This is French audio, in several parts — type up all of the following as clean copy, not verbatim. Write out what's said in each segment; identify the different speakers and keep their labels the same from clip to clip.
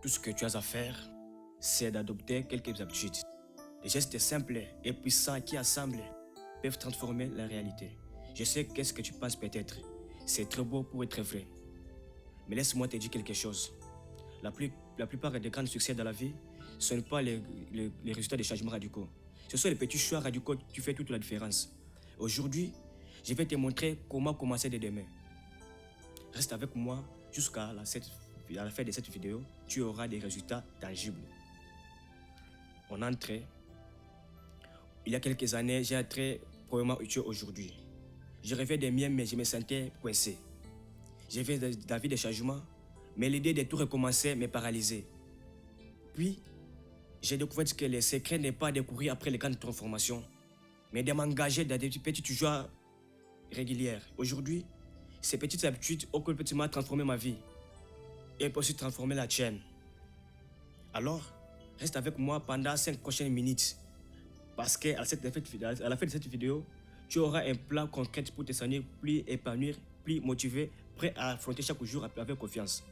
Speaker 1: Tout ce que tu as à faire, c'est d'adopter quelques habitudes. Des gestes simples et puissants qui assemblent peuvent transformer la réalité. Je sais qu'est-ce que tu penses peut-être. C'est trop beau pour être vrai. Mais laisse-moi te dire quelque chose. La plupart des grands succès dans la vie, ce n'est pas les résultats des changements radicaux. Ce sont les petits choix radicaux qui font toute la différence. Aujourd'hui, je vais te montrer comment commencer dès demain. Reste avec moi jusqu'à la fin de cette vidéo. Tu auras des résultats tangibles. On entre. Il y a quelques années, j'ai entré probablement utile aujourd'hui. Je rêvais des miens, mais je me sentais coincé. J'avais envie de changement, mais l'idée de tout recommencer me paralysait. Puis, j'ai découvert que le secret n'est pas de courir après les grandes transformations, mais de m'engager dans des petites joies régulières. Aujourd'hui, ces petites habitudes ont complètement transformé ma vie et peuvent aussi transformer la tienne. Alors, reste avec moi pendant 5 prochaines minutes parce qu'à la fin de cette vidéo, tu auras un plan concret pour te sentir plus épanoui, plus motivé, prêt à affronter chaque jour avec confiance.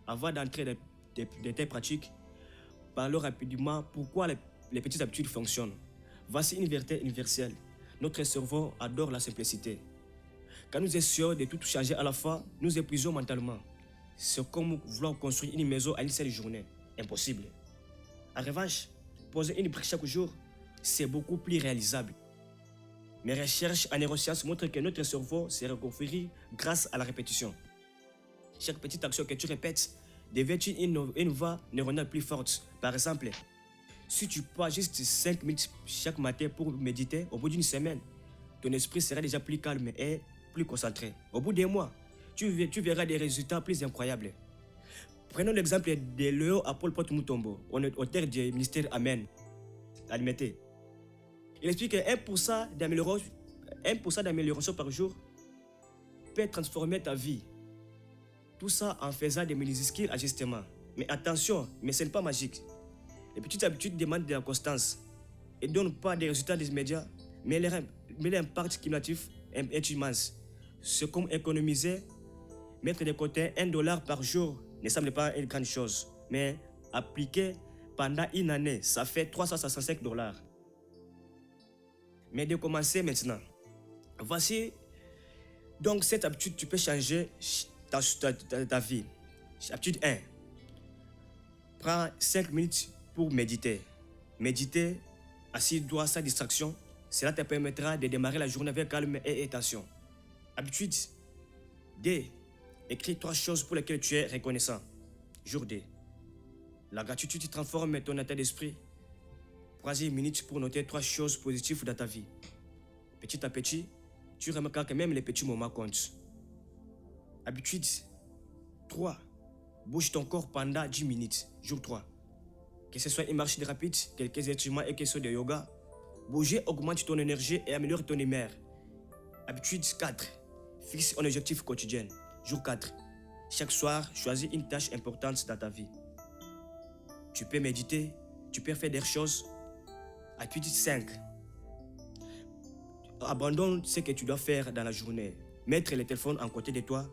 Speaker 1: Avant d'entrer dans tes pratiques, parlons rapidement pourquoi les petites habitudes fonctionnent. Voici une vérité universelle. Notre cerveau adore la simplicité. Quand nous essayons de tout changer à la fois, nous épuisons mentalement. C'est comme vouloir construire une maison à une seule journée. Impossible. En revanche, poser une brique chaque jour, c'est beaucoup plus réalisable. Mes recherches en neurosciences montrent que notre cerveau se reconfigure grâce à la répétition. Chaque petite action que tu répètes devient une voie neuronale plus forte. Par exemple, si tu passes juste 5 minutes chaque matin pour méditer, au bout d'une semaine, ton esprit sera déjà plus calme et plus concentré. Au bout des mois, tu verras des résultats plus incroyables. Prenons l'exemple de Léo Apollo Mutombo, auteur du ministère Amen. Admettez. Il explique que 1% d'amélioration par jour peut transformer ta vie. Tout ça en faisant des mini-skills ajustements. Mais attention, mais ce n'est pas magique. Les petites habitudes demandent de la constance et ne donnent pas des résultats immédiats, mais l'impact cumulatif est immense. C'est comme économiser, mettre de côté $1 par jour ne semble pas une grande chose, mais appliquer pendant une année, ça fait $365. Mais de commencer maintenant. Voici donc cette habitude, tu peux changer ta vie. Habitude 1. Prends 5 minutes pour méditer. Méditer, assis-toi sans distraction. Cela te permettra de démarrer la journée avec calme et attention. Habitude 2. Écris 3 choses pour lesquelles tu es reconnaissant. Jour 2. La gratitude transforme ton état d'esprit. Prends une minute pour noter 3 choses positives dans ta vie. Petit à petit, tu remarqueras que même les petits moments comptent. Habitude 3. Bouge ton corps pendant 10 minutes. Jour 3. Que ce soit une marche rapide, quelques étirements et questions de yoga, bouger augmente ton énergie et améliore ton humeur. Habitude 4. Fixe un objectif quotidien. Jour 4. Chaque soir, choisis une tâche importante dans ta vie. Tu peux méditer, tu peux faire des choses. Habitude 5. Abandonne ce que tu dois faire dans la journée. Mettre le téléphone à côté de toi.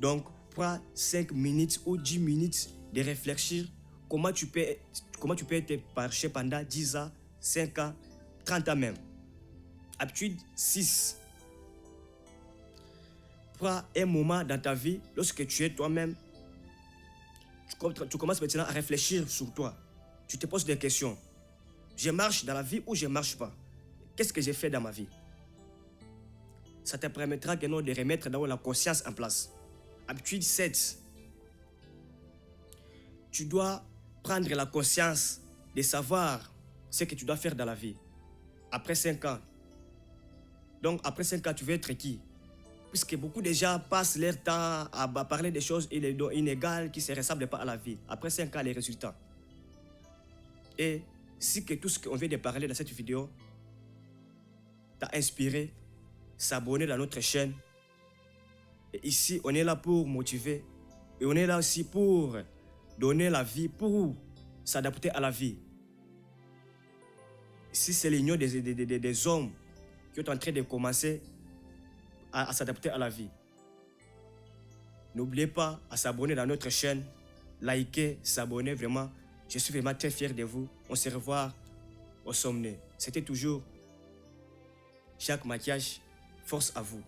Speaker 1: Donc, prends 5 minutes ou 10 minutes de réfléchir comment tu peux te marcher pendant 10 ans, 5 ans, 30 ans même. Habitude 6. Prends un moment dans ta vie lorsque tu es toi-même. Tu commences maintenant à réfléchir sur toi. Tu te poses des questions. Je marche dans la vie ou je ne marche pas? Qu'est-ce que j'ai fait dans ma vie? Ça te permettra de remettre la conscience en place. Habitude 7. Tu dois prendre la conscience de savoir ce que tu dois faire dans la vie. Après 5 ans. Donc après 5 ans, tu veux être qui? Puisque beaucoup de gens passent leur temps à parler des choses inégales qui ne se ressemblent pas à la vie. Après 5 ans, les résultats. Et si que tout ce qu'on vient de parler dans cette vidéo t'a inspiré, s'abonner à notre chaîne. Et ici, on est là pour motiver. Et on est là aussi pour donner la vie, pour s'adapter à la vie. Ici, c'est l'union des hommes qui sont en train de commencer à s'adapter à la vie. N'oubliez pas à s'abonner à notre chaîne liker, s'abonner, vraiment. Je suis vraiment très fier de vous. On se revoit au sommet. C'était toujours Jacques Mathias. Force à vous.